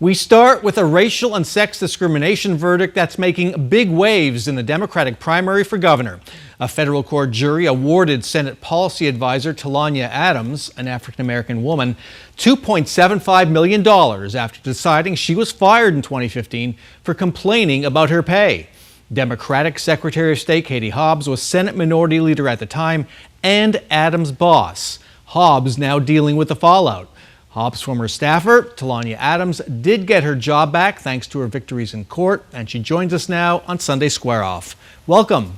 We start with a racial and sex discrimination verdict that's making big waves in the Democratic primary for governor. A federal court jury awarded Senate policy advisor Talonya Adams, an African-American woman, $2.75 million after deciding she was fired in 2015 for complaining about her pay. Democratic Secretary of State Katie Hobbs was Senate Minority Leader at the time and Adams' boss. Hobbs now dealing with the fallout. Hobbs' former staffer, Talonya Adams, did get her job back thanks to her victories in court, and she joins us now on Sunday Square Off. Welcome.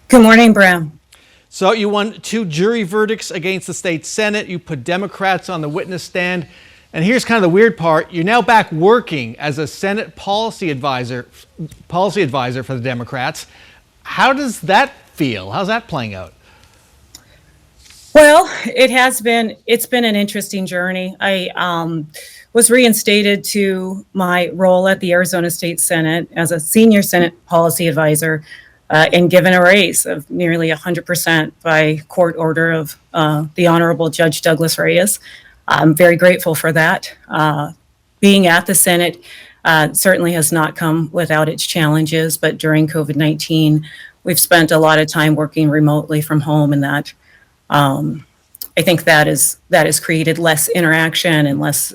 Good morning, Bram. So you won 2 jury verdicts against the state Senate. You put Democrats on the witness stand. And here's kind of the weird part. You're now back working as a Senate policy advisor for the Democrats. How does that feel? How's that playing out? Well, it's been an interesting journey. I was reinstated to my role at the Arizona State Senate as a senior Senate policy advisor and given a raise of nearly 100% by court order of the Honorable Judge Douglas Reyes. I'm very grateful for that. Being at the Senate certainly has not come without its challenges, but during COVID-19, we've spent a lot of time working remotely from home, and that I think that has created less interaction and less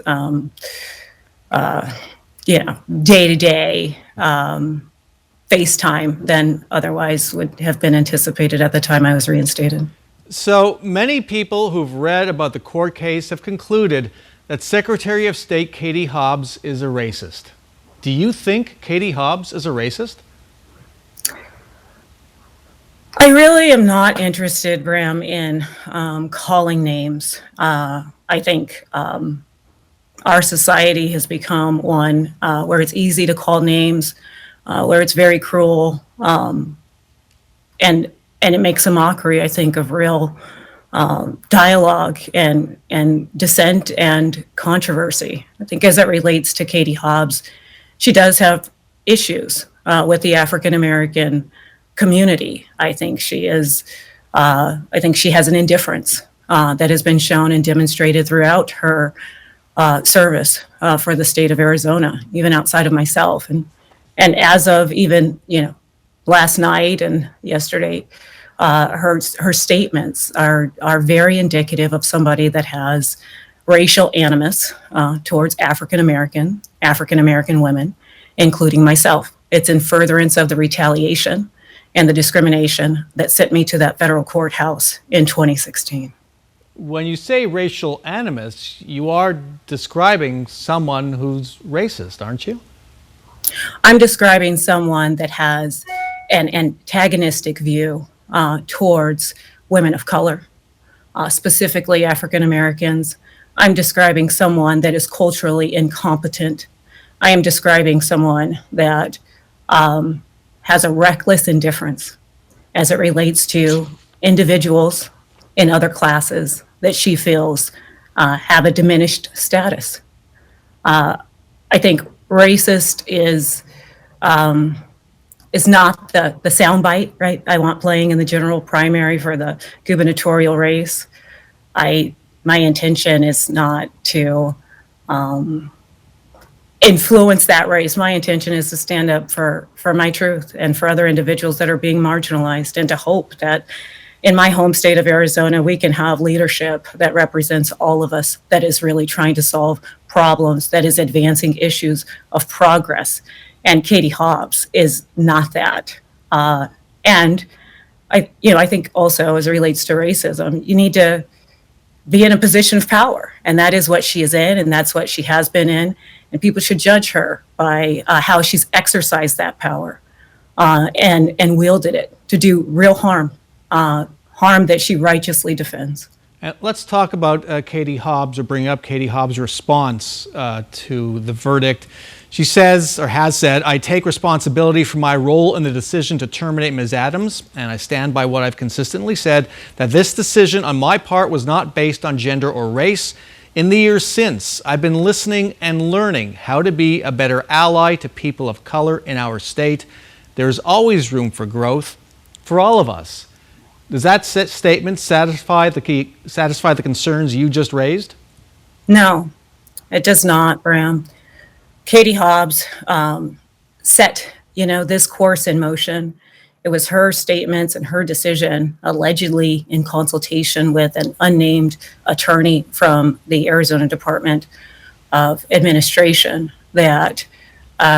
day-to-day FaceTime than otherwise would have been anticipated at the time I was reinstated. So many people who've read about the court case have concluded that Secretary of State Katie Hobbs is a racist. Do you think Katie Hobbs is a racist? I really am not interested, Bram, in calling names. I think our society has become one where it's easy to call names, where it's very cruel, and it makes a mockery, I think, of real dialogue and dissent and controversy. I think as it relates to Katie Hobbs, she does have issues with the African American community. I think she has an indifference that has been shown and demonstrated throughout her service for the state of Arizona, even outside of myself. And as of even, last night and yesterday, her statements are very indicative of somebody that has racial animus towards African American women, including myself. It's in furtherance of the retaliation and the discrimination that sent me to that federal courthouse in 2016. When you say racial animus, you are describing someone who's racist, aren't you? I'm describing someone that has an antagonistic view towards women of color, specifically African Americans. I'm describing someone that is culturally incompetent. I am describing someone that has a reckless indifference as it relates to individuals in other classes that she feels have a diminished status. I think racist is not the soundbite, right? I want playing in the general primary for the gubernatorial race. My intention is not to influence that race. My intention is to stand up for my truth and for other individuals that are being marginalized, and to hope that in my home state of Arizona, we can have leadership that represents all of us, that is really trying to solve problems, that is advancing issues of progress. And Katie Hobbs is not that. And I think also as it relates to racism, you need to be in a position of power, and that is what she is in, and that's what she has been in. And people should judge her by how she's exercised that power and wielded it to do real harm that she righteously defends. Let's talk about Katie Hobbs, or bring up Katie Hobbs' response to the verdict. She says, or has said, "I take responsibility for my role in the decision to terminate Ms. Adams, and I stand by what I've consistently said, that this decision on my part was not based on gender or race. In the years since, I've been listening and learning how to be a better ally to people of color in our state. There is always room for growth for all of us." Does that statement satisfy the concerns you just raised? No, it does not, Bram. Katie Hobbs set, this course in motion. It was her statements and her decision, allegedly in consultation with an unnamed attorney from the Arizona Department of Administration, that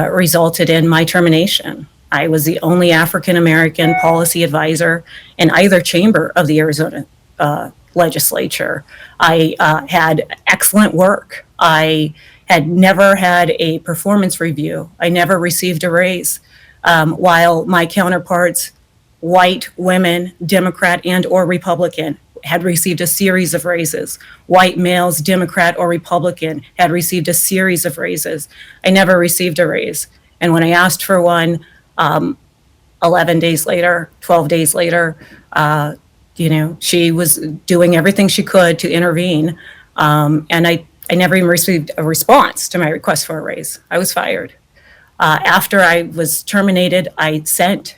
resulted in my termination. I was the only African American policy advisor in either chamber of the Arizona legislature. I had excellent work. I had never had a performance review. I never received a raise, while my counterparts, white women, Democrat and or Republican, had received a series of raises. White males, Democrat or Republican, had received a series of raises. I never received a raise. And when I asked for one, 11 days later, 12 days later, she was doing everything she could to intervene. And I never even received a response to my request for a raise. I was fired. After I was terminated, I sent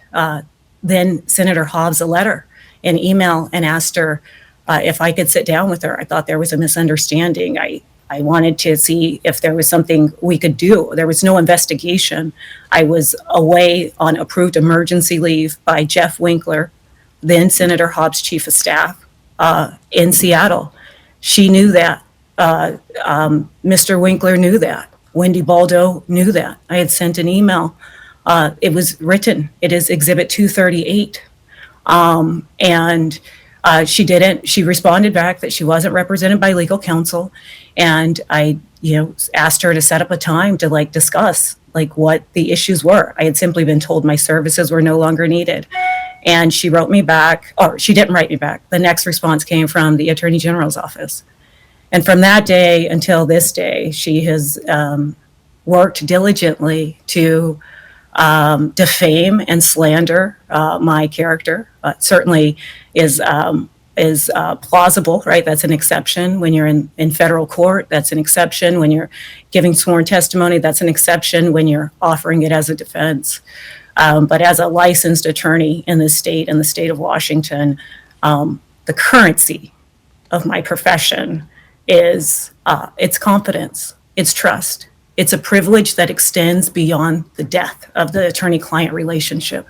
then Senator Hobbs a letter, an email, and asked her if I could sit down with her. I thought there was a misunderstanding. I wanted to see if there was something we could do. There was no investigation. I was away on approved emergency leave by Jeff Winkler, then Senator Hobbs' chief of staff, in Seattle. She knew that. Mr. Winkler knew that. Wendy Baldo knew that. I had sent an email. It was written. It is Exhibit 238. And she didn't. She responded back that she wasn't represented by legal counsel. And I, asked her to set up a time to discuss what the issues were. I had simply been told my services were no longer needed. And she wrote me back, or she didn't write me back. The next response came from the Attorney General's office. And from that day until this day, she has worked diligently to defame and slander my character. Certainly is plausible, right? That's an exception when you're in federal court. That's an exception when you're giving sworn testimony. That's an exception when you're offering it as a defense. But as a licensed attorney in the state of Washington, the currency of my profession is its confidence, its trust. It's a privilege that extends beyond the death of the attorney-client relationship.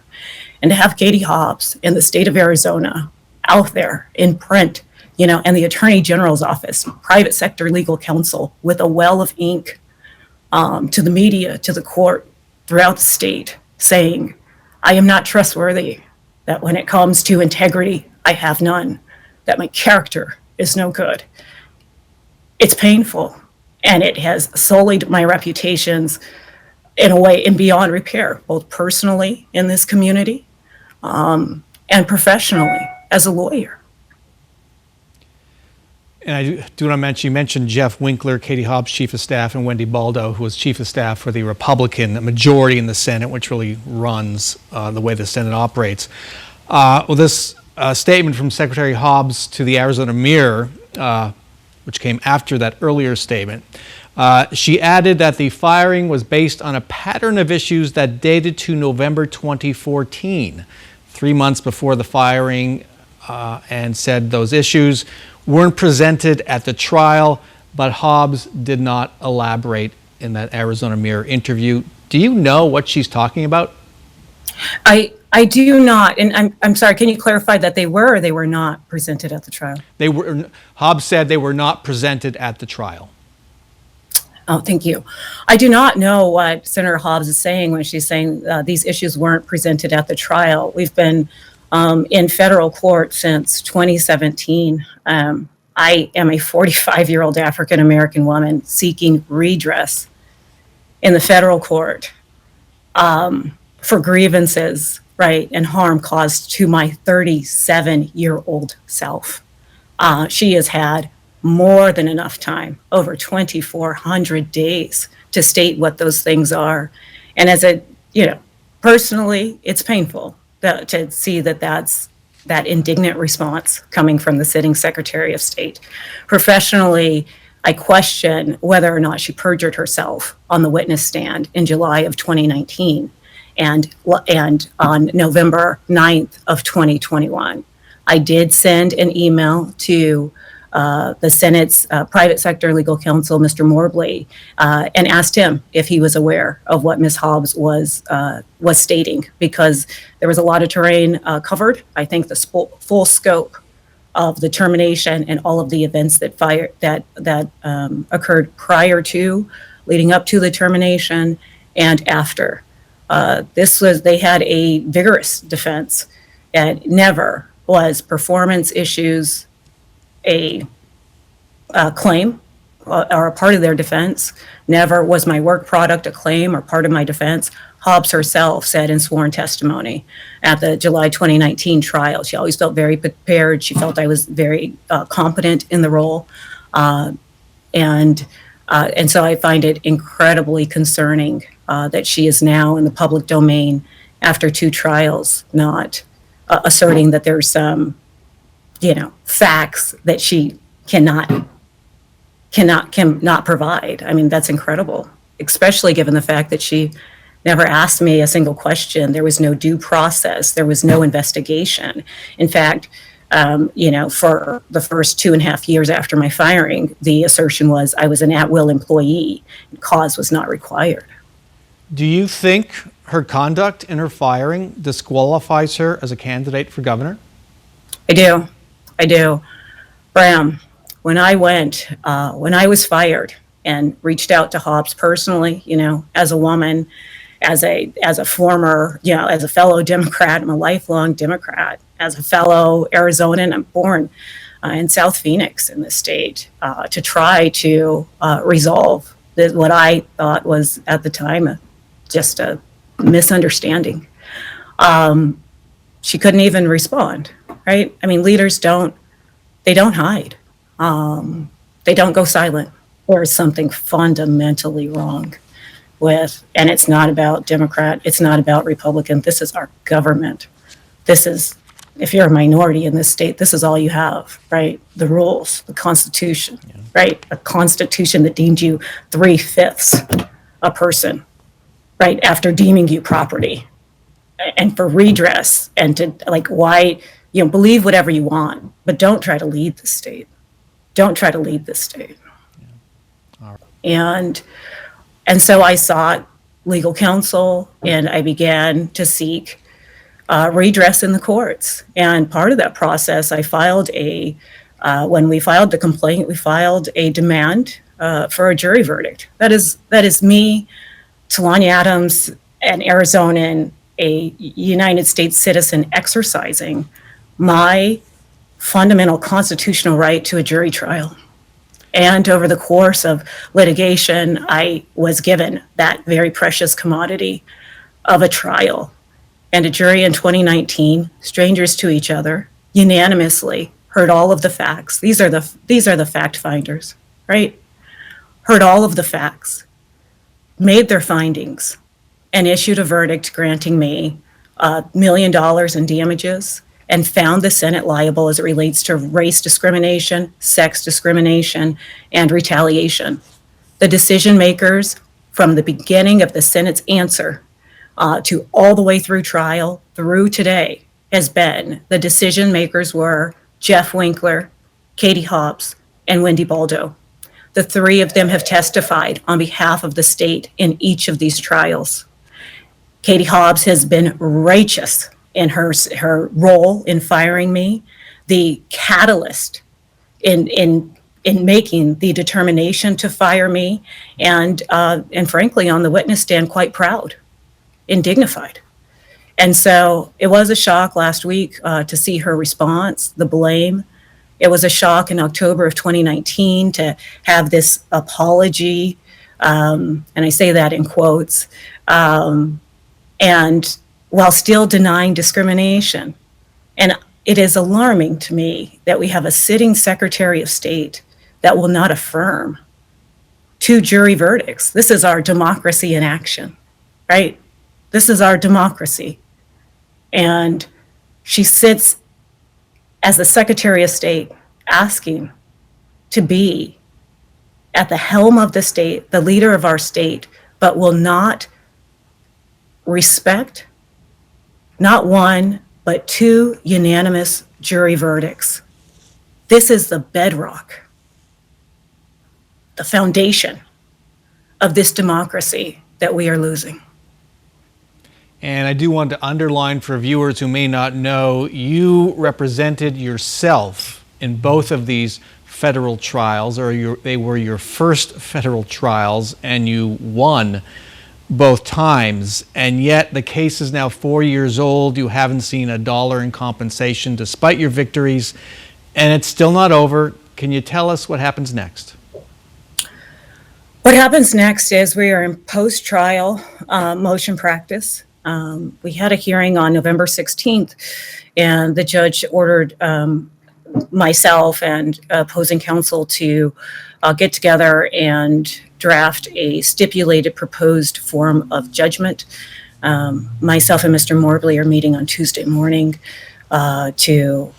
And to have Katie Hobbs in the state of Arizona out there in print, and the Attorney General's office, private sector legal counsel with a well of ink to the media, to the court, throughout the state, saying, I am not trustworthy, that when it comes to integrity, I have none, that my character is no good. It's painful, and it has sullied my reputations in a way and beyond repair, both personally in this community and professionally as a lawyer. And I do want to mention, you mentioned Jeff Winkler, Katie Hobbs, chief of staff, and Wendy Baldo, who was chief of staff for the Republican majority in the Senate, which really runs the way the Senate operates. This statement from Secretary Hobbs to the Arizona Mirror, which came after that earlier statement, she added that the firing was based on a pattern of issues that dated to November 2014, 3 months before the firing, and said those issues weren't presented at the trial, but Hobbs did not elaborate in that Arizona Mirror interview. Do you know what she's talking about? I do not, and I'm sorry, can you clarify that they were or they were not presented at the trial? They were. Hobbs said they were not presented at the trial. Oh, thank you. I do not know what Senator Hobbs is saying when she's saying these issues weren't presented at the trial. We've been in federal court since 2017. I am a 45-year-old African-American woman seeking redress in the federal court for grievances, right, and harm caused to my 37-year-old self. She has had more than enough time, over 2,400 days, to state what those things are. And as a, personally, it's painful to see that's that indignant response coming from the sitting Secretary of State. Professionally, I question whether or not she perjured herself on the witness stand in July of 2019 and on November 9th of 2021. I did send an email to the Senate's private sector legal counsel, Mr. Morbley, and asked him if he was aware of what Ms. Hobbs was stating, because there was a lot of terrain covered. I think the full scope of the termination and all of the events that occurred prior to, leading up to the termination, and after. They had a vigorous defense, and never was performance issues a claim or a part of their defense. Never was my work product a claim or part of my defense. Hobbs herself said in sworn testimony at the July 2019 trial, she always felt very prepared. She felt I was very competent in the role. And so I find it incredibly concerning that she is now in the public domain after 2 trials, not asserting that there's some, facts that she cannot provide. I mean, that's incredible, especially given the fact that she never asked me a single question. There was no due process. There was no investigation. In fact, for the first 2.5 years after my firing, the assertion was I was an at-will employee and cause was not required. Do you think her conduct in her firing disqualifies her as a candidate for governor? I do. Bram, when I was fired and reached out to Hobbs personally, as a woman, as a former, as a fellow Democrat, I'm a lifelong Democrat, as a fellow Arizonan, I'm born in South Phoenix in the state, to try to resolve what I thought was at the time just a misunderstanding. She couldn't even respond, right? I mean, leaders don't hide. They don't go silent. There is something fundamentally wrong and it's not about Democrat, it's not about Republican. This is our government. If you're a minority in this state, this is all you have, right? The rules, the Constitution, right? A Constitution that deemed you 3/5 a person, right? After deeming you property, and for redress, and to why, believe whatever you want, but don't try to lead the state. Don't try to lead the state. Yeah. All right. And so I sought legal counsel, and I began to seek redress in the courts. And part of that process, I filed when we filed the complaint, we filed a demand for a jury verdict. That is me, Talonya Adams, an Arizonan, a United States citizen, exercising my fundamental constitutional right to a jury trial. And over the course of litigation, I was given that very precious commodity of a trial. And a jury in 2019, strangers to each other, unanimously heard all of the facts. These are the fact finders, right? Heard all of the facts, made their findings, and issued a verdict granting me $1 million in damages, and found the Senate liable as it relates to race discrimination, sex discrimination, and retaliation. The decision makers from the beginning of the Senate's answer to all the way through trial, through today, has been the decision makers were Jeff Winkler, Katie Hobbs, and Wendy Baldo. The 3 of them have testified on behalf of the state in each of these trials. Katie Hobbs has been righteous in her role in firing me, the catalyst in making the determination to fire me, and frankly, on the witness stand, quite proud and dignified. And so it was a shock last week to see her response, the blame. It was a shock in October of 2019 to have this apology, and I say that in quotes, and while still denying discrimination. And it is alarming to me that we have a sitting Secretary of State that will not affirm 2 jury verdicts. This is our democracy in action, right? This is our democracy. And she sits as the Secretary of State asking to be at the helm of the state, the leader of our state, but will not respect not 1, but 2 unanimous jury verdicts. This is the bedrock, the foundation of this democracy that we are losing. And I do want to underline for viewers who may not know, you represented yourself in both of these federal trials, or they were your first federal trials, and you won both times. And yet the case is now 4 years old. You haven't seen a dollar in compensation despite your victories, and it's still not over. Can you tell us what happens next? What happens next is we are in post-trial motion practice. We had a hearing on November 16th, and the judge ordered myself and opposing counsel to get together and draft a stipulated proposed form of judgment. Myself and Mr. Morbley are meeting on Tuesday morning to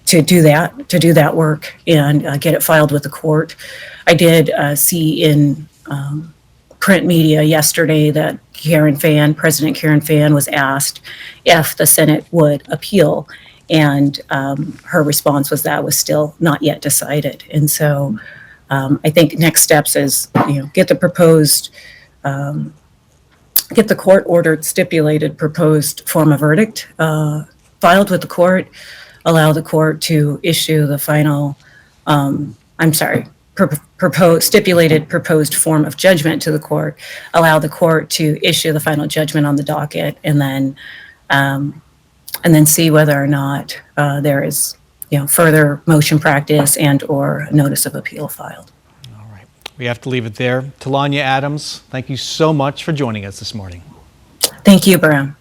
do that work and get it filed with the court. I did see in print media yesterday that President Karen Fan was asked if the Senate would appeal, and her response was that was still not yet decided. And so I think next steps is, get the court-ordered stipulated proposed form of verdict filed with the court, allow the court to issue the final, stipulated proposed form of judgment to the court, allow the court to issue the final judgment on the docket, and then see whether or not there is, further motion practice and or notice of appeal filed. All right. We have to leave it there. Talonya Adams, thank you so much for joining us this morning. Thank you, Bram.